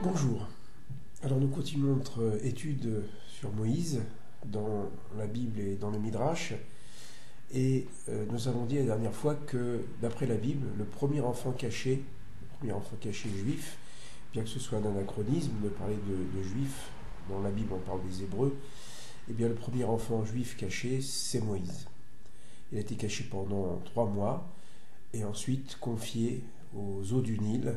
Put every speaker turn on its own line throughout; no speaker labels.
Bonjour. Alors nous continuons notre étude sur Moïse dans la Bible et dans le Midrash. Et nous avons dit la dernière fois que d'après la Bible, le premier enfant caché juif, bien que ce soit un anachronisme de parler de juifs, dans la Bible on parle des Hébreux, et bien le premier enfant juif caché, c'est Moïse. Il a été caché pendant 3 mois et ensuite confié aux eaux du Nil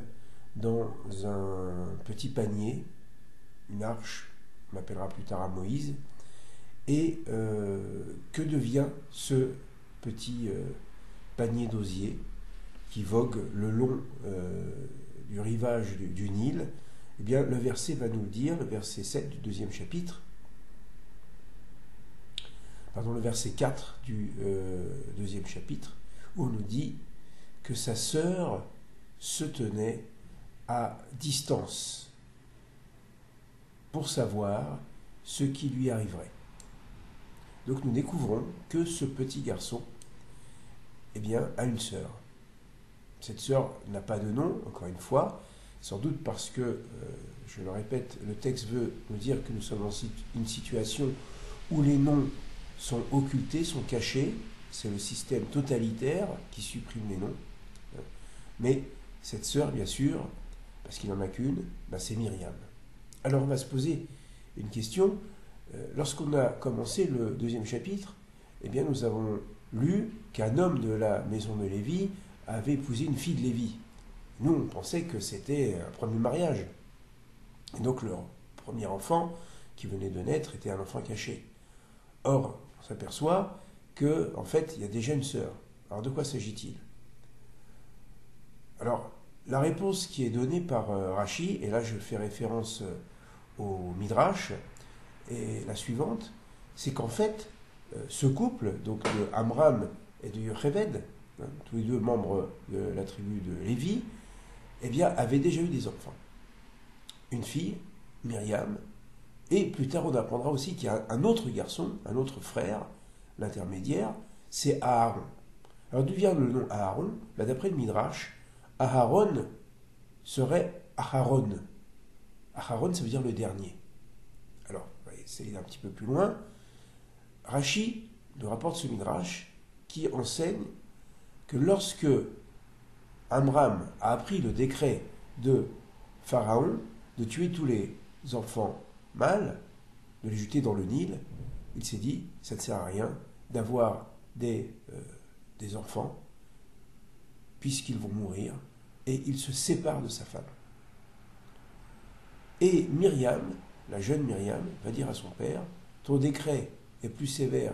dans un petit panier, une arche, on l'appellera plus tard à Moïse. Et que devient ce petit panier d'osier qui vogue le long du rivage du Nil? Eh bien, le verset va nous le dire, le verset 7 du deuxième chapitre, pardon, le verset 4 du deuxième chapitre, où on nous dit que sa sœur se tenait à distance pour savoir ce qui lui arriverait. Donc nous découvrons que ce petit garçon, eh bien, a une sœur. Cette sœur n'a pas de nom, encore une fois, sans doute parce que, je le répète, le texte veut nous dire que nous sommes dans une situation où les noms sont occultés, sont cachés. C'est le système totalitaire qui supprime les noms. Mais cette sœur, bien sûr, parce qu'il n'en a qu'une, c'est Myriam. Alors on va se poser une question. Lorsqu'on a commencé le deuxième chapitre, eh bien nous avons lu qu'un homme de la maison de Lévi avait épousé une fille de Lévi. Nous, on pensait que c'était un premier mariage. Et donc leur premier enfant qui venait de naître était un enfant caché. Or, on s'aperçoit que, en fait, il y a déjà une sœur. Alors de quoi s'agit-il? Alors, la réponse qui est donnée par Rashi, et là je fais référence au Midrash, est la suivante, c'est qu'en fait, ce couple, donc de Amram et de Yocheved, tous les deux membres de la tribu de Lévi, eh bien, avaient déjà eu des enfants. Une fille, Myriam, et plus tard on apprendra aussi qu'il y a un autre garçon, un autre frère, l'intermédiaire, c'est Aaron. Alors d'où vient le nom Aaron? D'après le Midrash, Aaron serait Aharon. Aharon, ça veut dire le dernier. Alors, c'est aller un petit peu plus loin. Rashi nous rapporte ce Midrash qui enseigne que lorsque Amram a appris le décret de Pharaon de tuer tous les enfants mâles, de les jeter dans le Nil, il s'est dit, ça ne sert à rien d'avoir des enfants, puisqu'ils vont mourir, et il se sépare de sa femme. Et Myriam, la jeune Myriam, va dire à son père, ton décret est plus sévère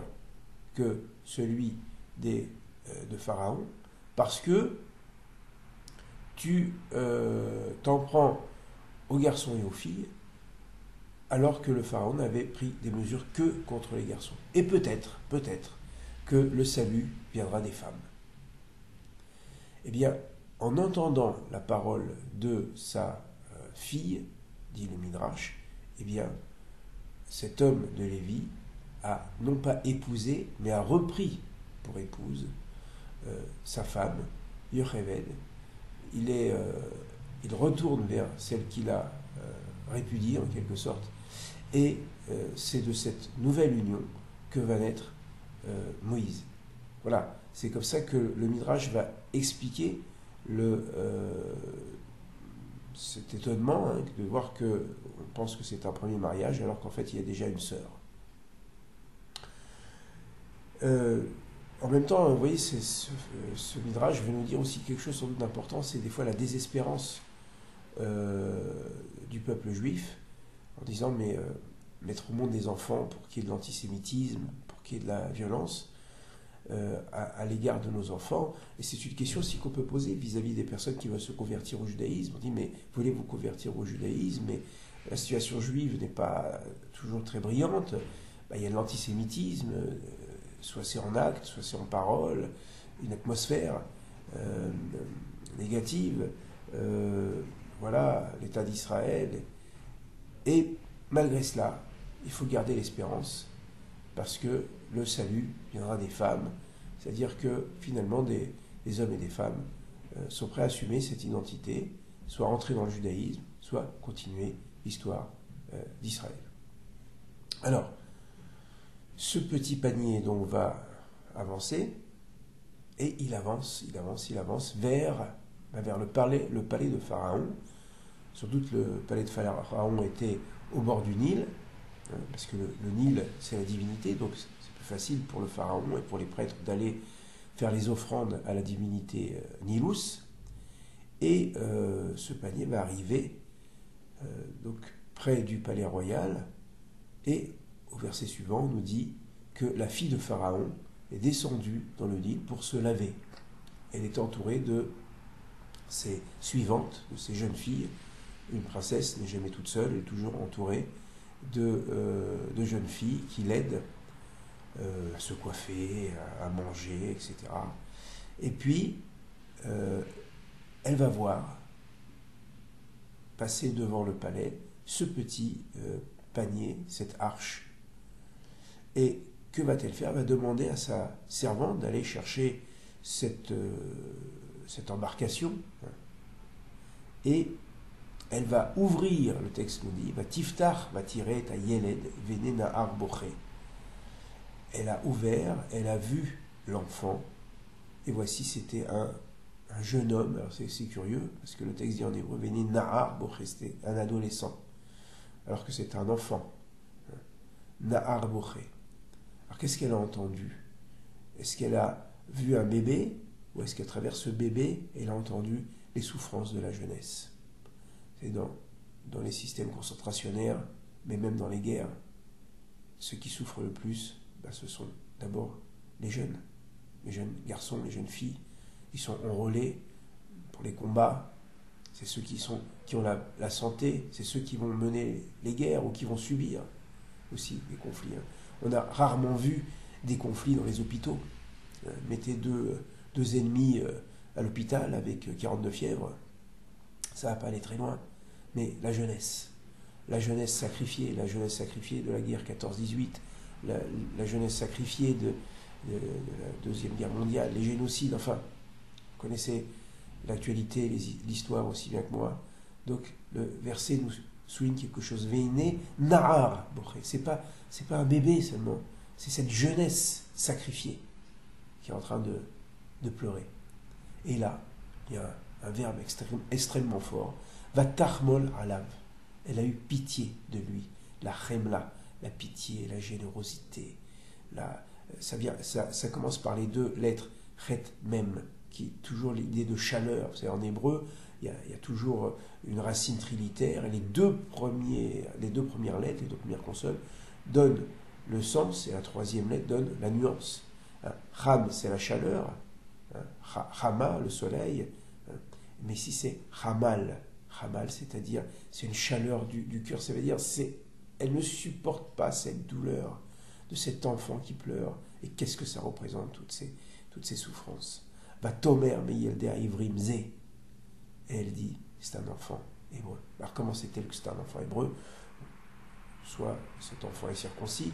que celui de Pharaon, parce que tu t'en prends aux garçons et aux filles, alors que le Pharaon n'avait pris des mesures que contre les garçons. Et peut-être que le salut viendra des femmes. Eh bien, en entendant la parole de sa fille, dit le Midrash, eh bien, cet homme de Lévi a non pas épousé, mais a repris pour épouse sa femme, Yocheved. Il retourne vers celle qu'il a répudiée en quelque sorte, et c'est de cette nouvelle union que va naître Moïse. Voilà, c'est comme ça que le Midrash va expliquer cet étonnement de voir qu'on pense que c'est un premier mariage alors qu'en fait il y a déjà une sœur. En même temps, vous voyez, ce Midrash veut nous dire aussi quelque chose sans doute d'important, c'est des fois la désespérance du peuple juif, en disant mais mettre au monde des enfants pour qu'il y ait de l'antisémitisme, pour qu'il y ait de la violence à l'égard de nos enfants. Et c'est une question aussi qu'on peut poser vis-à-vis des personnes qui veulent se convertir au judaïsme. On dit mais voulez-vous convertir au judaïsme? Mais la situation juive n'est pas toujours très brillante. Il y a de l'antisémitisme, soit c'est en acte, soit c'est en parole, une atmosphère négative, voilà, l'État d'Israël. Et malgré cela, il faut garder l'espérance, parce que le salut viendra des femmes, c'est-à-dire que finalement des hommes et des femmes sont prêts à assumer cette identité, soit rentrer dans le judaïsme, soit continuer l'histoire d'Israël. Alors, ce petit panier donc va avancer, et il avance vers le palais de Pharaon. Sans doute le palais de Pharaon était au bord du Nil, parce que le Nil c'est la divinité, donc c'est plus facile pour le Pharaon et pour les prêtres d'aller faire les offrandes à la divinité Nilus. Et ce panier va arriver donc près du palais royal, et au verset suivant on nous dit que la fille de Pharaon est descendue dans le Nil pour se laver. Elle est entourée de ses suivantes, de ses jeunes filles. Une princesse n'est jamais toute seule, elle est toujours entourée de jeunes filles qui l'aident à se coiffer, à manger, etc. Et puis, elle va voir passer devant le palais ce petit panier, cette arche. Et que va-t-elle faire? Elle va demander à sa servante d'aller chercher cette embarcation. Et elle va ouvrir, le texte nous dit, va tiftar, va tirer ta yeled, venena arboché. Elle a ouvert, elle a vu l'enfant, et voici c'était un jeune homme. Alors c'est curieux, parce que le texte dit en hébreu, venena arboché, c'était un adolescent, alors que c'est un enfant. Nahar boché. Alors qu'est-ce qu'elle a entendu? Est-ce qu'elle a vu un bébé, ou est-ce qu'à travers ce bébé, elle a entendu les souffrances de la jeunesse? C'est dans les systèmes concentrationnaires, mais même dans les guerres, ceux qui souffrent le plus, ce sont d'abord les jeunes garçons, les jeunes filles. Ils sont enrôlés pour les combats. C'est ceux qui ont la santé, c'est ceux qui vont mener les guerres ou qui vont subir aussi les conflits. On a rarement vu des conflits dans les hôpitaux. Mettez deux ennemis à l'hôpital avec 42 fièvres, ça ne va pas aller très loin. Mais la jeunesse sacrifiée de la guerre 14-18, la jeunesse sacrifiée de la Deuxième Guerre mondiale, les génocides, enfin, vous connaissez l'actualité, l'histoire aussi bien que moi. Donc le verset nous souligne quelque chose. Veine nahar boché. C'est pas un bébé seulement, c'est cette jeunesse sacrifiée qui est en train de pleurer. Et là, il y a un verbe extrêmement fort. Va tahmol alav. Elle a eu pitié de lui. La chemla, la pitié, la générosité. Ça commence par les deux lettres chet mem, qui est toujours l'idée de chaleur. C'est en hébreu, il y a toujours une racine trilitère, et les deux premières lettres, les deux premières consonnes, donnent le sens, et la troisième lettre donne la nuance. Cham, c'est la chaleur, Chama, le soleil, mais ici c'est Chamal, c'est-à-dire c'est une chaleur du cœur, ça veut dire elle ne supporte pas cette douleur de cet enfant qui pleure, et qu'est-ce que ça représente, toutes ces souffrances. Va tomer meyelder ivrim ze, et elle dit c'est un enfant hébreu. Alors comment sait-elle que c'est un enfant hébreu? Soit cet enfant est circoncis,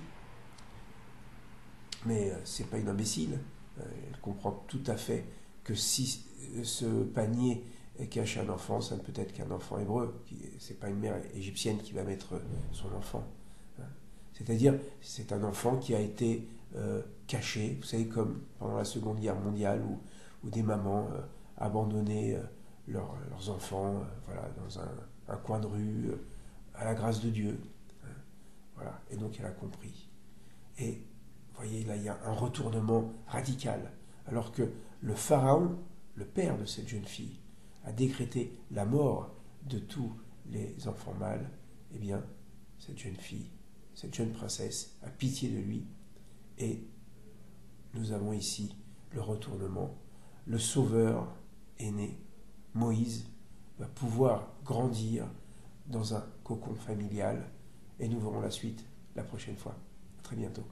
mais c'est pas une imbécile. Elle comprend tout à fait que si ce panier cache un enfant, ça ne peut être qu'un enfant hébreu. C'est pas une mère égyptienne qui va mettre son enfant. C'est-à-dire, c'est un enfant qui a été caché. Vous savez, comme pendant la Seconde Guerre mondiale, où des mamans abandonnaient leurs enfants dans un coin de rue, à la grâce de Dieu. Voilà. Et donc elle a compris. Et vous voyez, là, il y a un retournement radical. Alors que le Pharaon, le père de cette jeune fille, a décrété la mort de tous les enfants mâles, eh bien, cette jeune fille, cette jeune princesse a pitié de lui. Et nous avons ici le retournement. Le Sauveur est né. Moïse va pouvoir grandir dans un cocon familial. Et nous verrons la suite la prochaine fois. À très bientôt.